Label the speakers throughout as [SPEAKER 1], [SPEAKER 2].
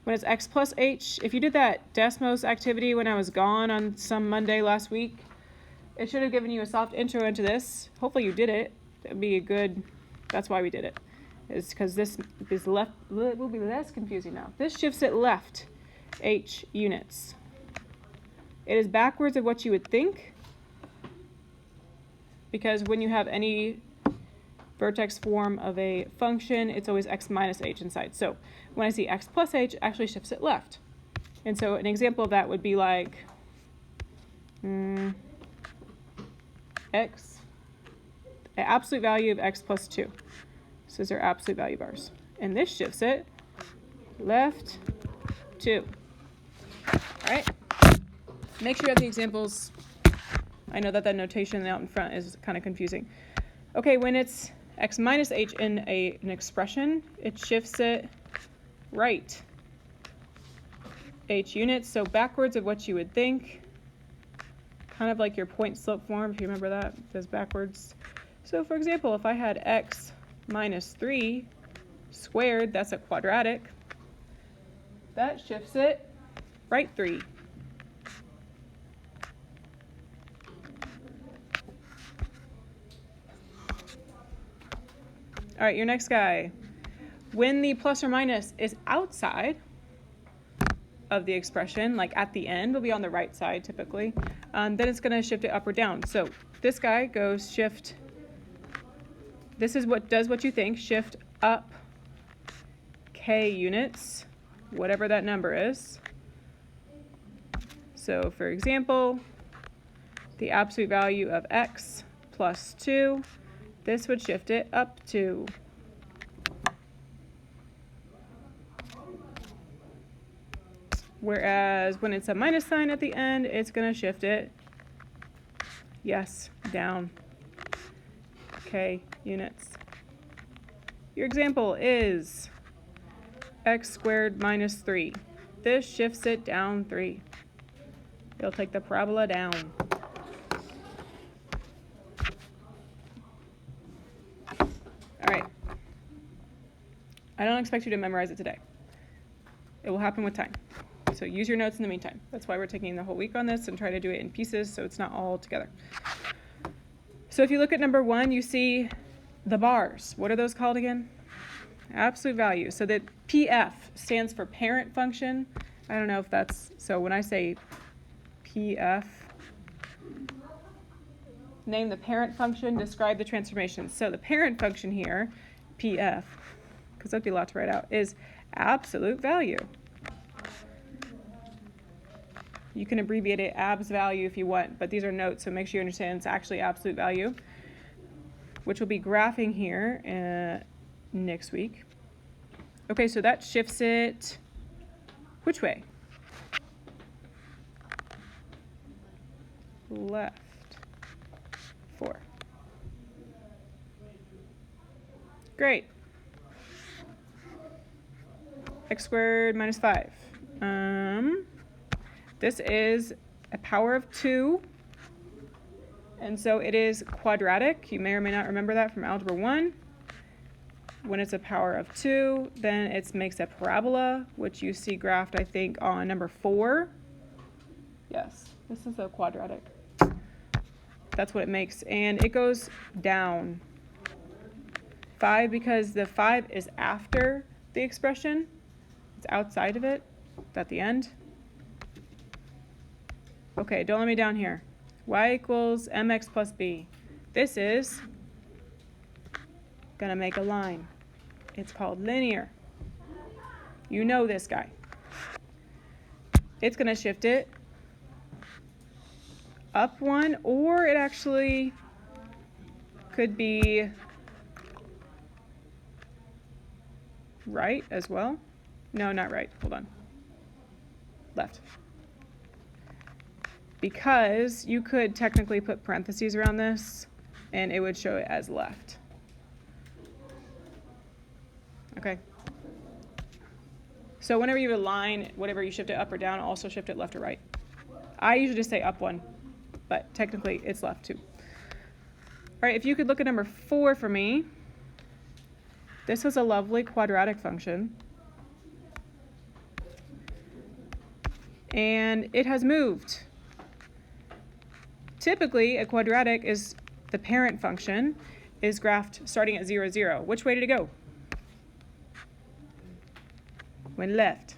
[SPEAKER 1] when it's x plus h, if you did that Desmos activity when I was gone on some Monday last week, it should have given you a soft intro into this. Hopefully you did it. That would be a good, that's why we did it. Is because this is left, will be less confusing now. This shifts it left h units. It is backwards of what you would think, because when you have any vertex form of a function, it's always x minus h inside. So when I see x plus h, it actually shifts it left. And so an example of that would be like x, an absolute value of x plus 2. So those are absolute value bars. And this shifts it left 2. All right. Make sure you have the examples. I know that notation out in front is kind of confusing. Okay, when it's x minus h in an expression, it shifts it right h units, so backwards of what you would think. Kind of like your point slope form, if you remember that, it goes backwards. So for example, if I had x minus 3 squared, that's a quadratic, that shifts it right 3. All right, your next guy. When the plus or minus is outside of the expression, like at the end, will be on the right side typically, then it's going to shift it up or down. So this guy goes shift, this is what does what you think, shift up k units, whatever that number is. So for example, the absolute value of x plus 2, this would shift it up 2. Whereas when it's a minus sign at the end, it's going to shift it, yes, down k units. Your example is x squared minus 3. This shifts it down 3. It'll take the parabola down. All right. I don't expect you to memorize it today. It will happen with time. So use your notes in the meantime. That's why we're taking the whole week on this and try to do it in pieces so it's not all together. So if you look at number 1, you see the bars. What are those called again? Absolute value. So that PF stands for parent function. I don't know if that's, so when I say PF, name the parent function, describe the transformation. So the parent function here, PF, because that'd be a lot to write out, is absolute value. You can abbreviate it abs value if you want, but these are notes, so make sure you understand it's actually absolute value, which we'll be graphing here next week. Okay, so that shifts it which way? Left 4. Great. X squared minus 5. This is a power of 2, and so it is quadratic. You may or may not remember that from Algebra 1. When it's a power of 2, then it makes a parabola, which you see graphed, I think, on number 4. Yes, this is a quadratic. That's what it makes, and it goes down 5 because the 5 is after the expression. It's outside of it. It's at the end. Okay, don't let me down here. Y equals mx plus b. This is going to make a line. It's called linear. You know this guy. It's going to shift it up 1, or it actually could be right as well. No, not right. Hold on. Left. Because you could technically put parentheses around this, and it would show it as left. Okay. So whenever you have a line, whatever you shift it up or down, also shift it left or right. I usually just say up 1, but technically it's left 2. All right, if you could look at number 4 for me. This was a lovely quadratic function. and it has moved. Typically, a quadratic is the parent function is graphed starting at 0, 0. Which way did it go? Went left.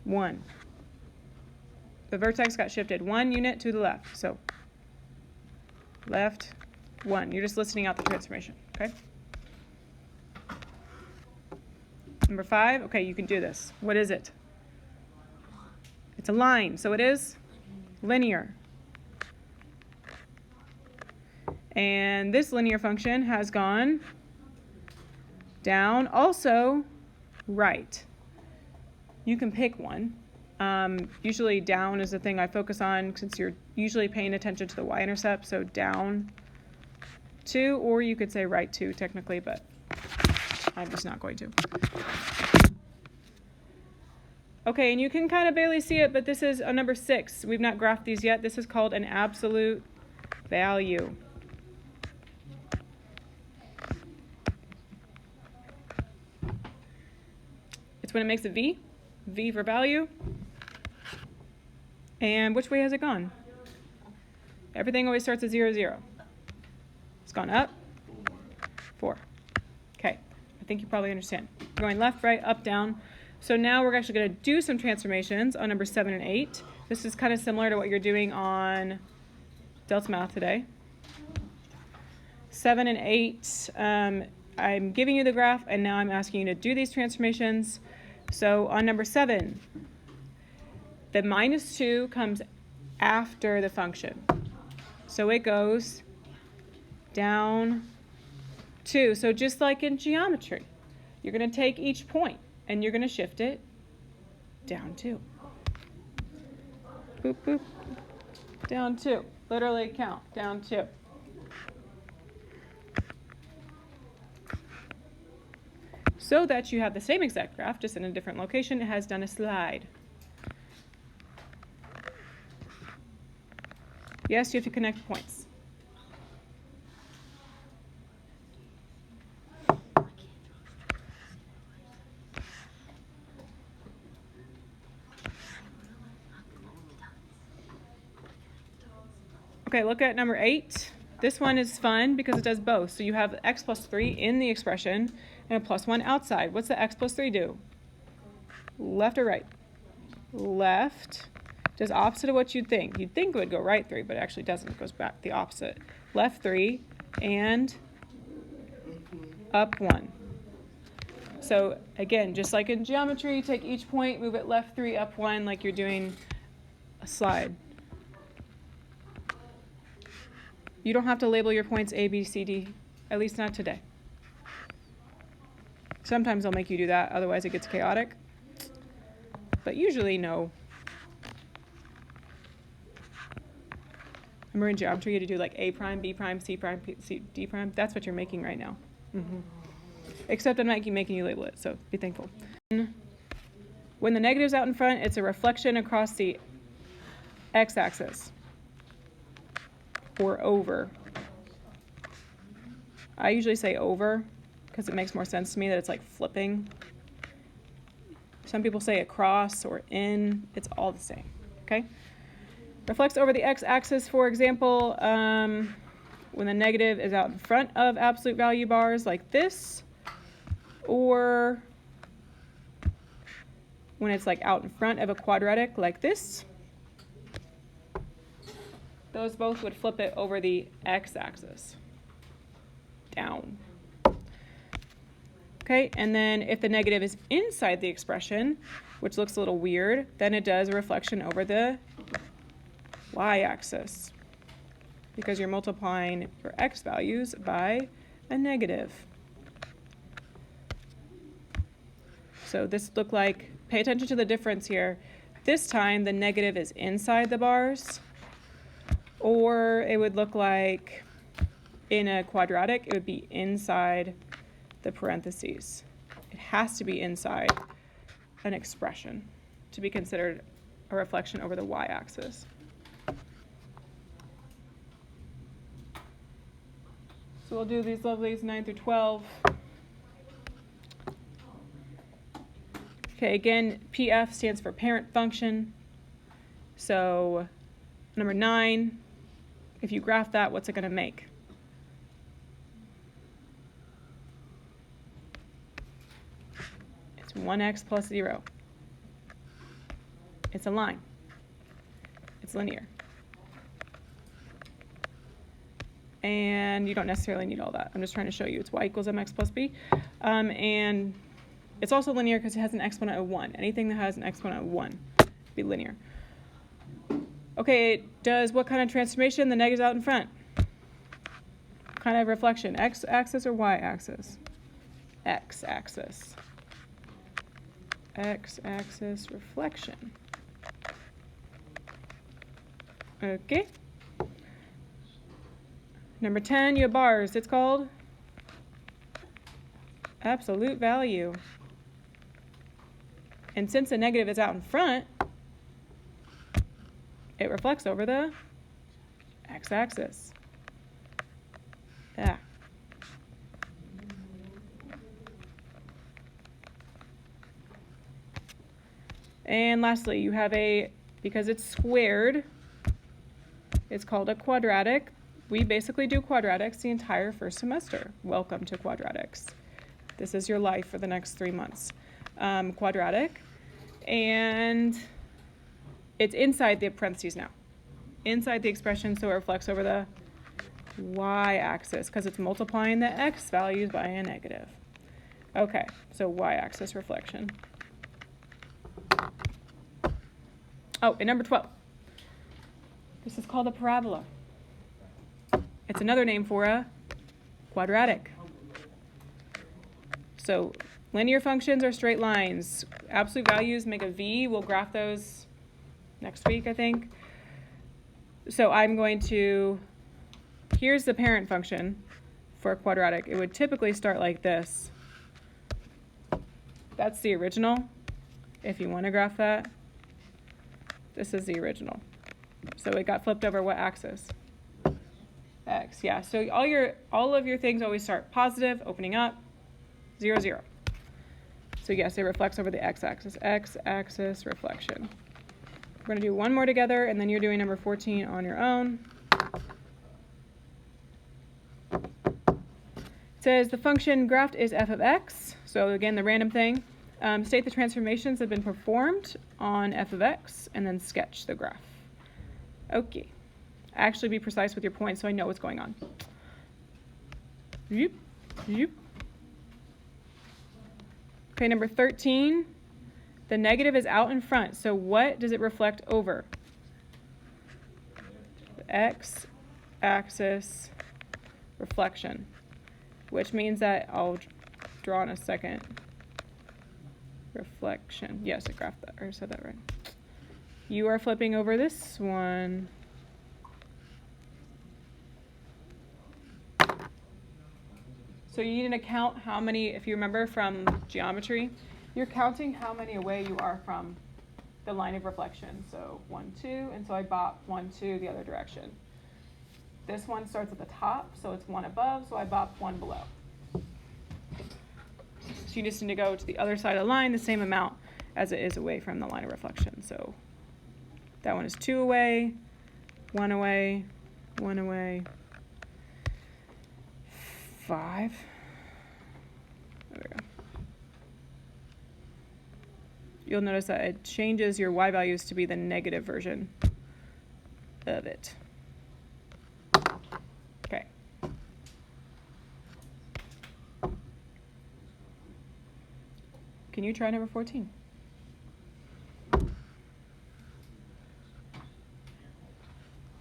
[SPEAKER 1] 1. The vertex got shifted 1 unit to the left. So left, 1. You're just listing out the transformation, okay? Number 5, okay, you can do this. What is it? It's a line, so it is linear. And this linear function has gone down, also right. You can pick one. Usually down is the thing I focus on since you're usually paying attention to the y-intercept, so down 2, or you could say right 2 technically, but I'm just not going to. Okay, and you can kind of barely see it, but this is a number 6. We've not graphed these yet. This is called an absolute value. It's when it makes a V. V for value. And which way has it gone? Everything always starts at 0, 0. It's gone up. 4. Okay, I think you probably understand. Going left, right, up, down. So now we're actually going to do some transformations on number 7 and 8. This is kind of similar to what you're doing on Delta Math today. 7 and 8, I'm giving you the graph, and now I'm asking you to do these transformations. So on number 7, the minus 2 comes after the function. So it goes down 2. So just like in geometry, you're going to take each point and you're going to shift it down 2. Boop, boop. Down 2. Literally count. Down 2. So that you have the same exact graph, just in a different location. It has done a slide. Yes, you have to connect points. Okay, look at number 8. This one is fun because it does both. So you have x plus 3 in the expression and a plus 1 outside. What's the x plus 3 do? Left or right? Left. Does opposite of what you'd think. You'd think it would go right 3, but it actually doesn't. It goes back the opposite. Left 3 and up 1. So again, just like in geometry, take each point, move it left 3, up 1, like you're doing a slide. You don't have to label your points A, B, C, D, at least not today. Sometimes they'll make you do that, otherwise it gets chaotic. But usually, no. Remember in geometry you had to do like A prime, B prime, C prime, C, D prime? That's what you're making right now. Except I'm not making you label it, so be thankful. When the negative's out in front, it's a reflection across the x-axis. Or over. I usually say over because it makes more sense to me that it's like flipping. Some people say across or in. It's all the same, okay? Reflects over the x-axis, for example, when the negative is out in front of absolute value bars like this, or when it's like out in front of a quadratic like this. Those both would flip it over the x-axis, down. Okay, and then if the negative is inside the expression, which looks a little weird, then it does a reflection over the y-axis because you're multiplying your x values by a negative. So this looked like, pay attention to the difference here. This time the negative is inside the bars, or it would look like in a quadratic, it would be inside the parentheses. It has to be inside an expression to be considered a reflection over the y-axis. So we'll do these lovelies 9 through 12. Okay, again, PF stands for parent function. So number 9, if you graph that, what's it going to make? It's 1x plus 0. It's a line. It's linear. And you don't necessarily need all that. I'm just trying to show you it's y equals mx plus b. And it's also linear because it has an exponent of 1. Anything that has an exponent of 1 be linear. Okay, it does what kind of transformation? The negative's out in front. What kind of reflection? X-axis or y-axis? X-axis. X-axis reflection. Okay. Number 10, you have bars. It's called absolute value. And since the negative is out in front, it reflects over the x-axis. Yeah. And lastly, you have because it's squared, it's called a quadratic. We basically do quadratics the entire first semester. Welcome to quadratics. This is your life for the next 3 months. Quadratic. And it's inside the parentheses now. Inside the expression, so it reflects over the y-axis because it's multiplying the x values by a negative. Okay, so y-axis reflection. Oh, and number 12. This is called a parabola. It's another name for a quadratic. So linear functions are straight lines. Absolute values make a V. We'll graph those next week, I think. So I'm going to, here's the parent function for a quadratic. It would typically start like this. That's the original, if you want to graph that. This is the original. So it got flipped over what axis? X, yeah. So all of your things always start positive, opening up, 0, 0. So yes, it reflects over the x-axis. X-axis reflection. We're going to do one more together, and then you're doing number 14 on your own. It says the function graphed is f of x. So again, the random thing. State the transformations that have been performed on f of x, and then sketch the graph. Okay. Actually be precise with your points so I know what's going on. Zoop, zoop. Okay, number 13. The negative is out in front. So what does it reflect over? The x-axis reflection, which means that I'll draw in a second. Reflection. Yes, I graphed that, or said that right. You are flipping over this one. So you need to count how many, if you remember from geometry, you're counting how many away you are from the line of reflection. So 1, 2, and so I bop 1, 2 the other direction. This one starts at the top, so it's 1 above, so I bop 1 below. So you just need to go to the other side of the line the same amount as it is away from the line of reflection. So that one is 2 away, 1 away, 1 away, 5. There we go. You'll notice that it changes your y values to be the negative version of it. Okay. Can you try number 14?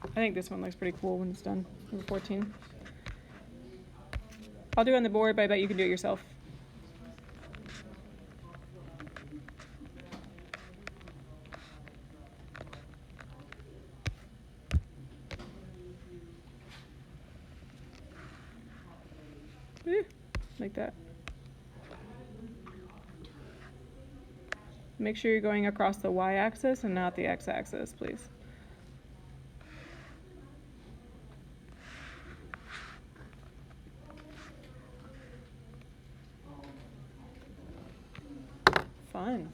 [SPEAKER 1] I think this one looks pretty cool when it's done. Number 14. I'll do it on the board, but I bet you can do it yourself. Like that. Make sure you're going across the y-axis and not the x-axis, please. Fun.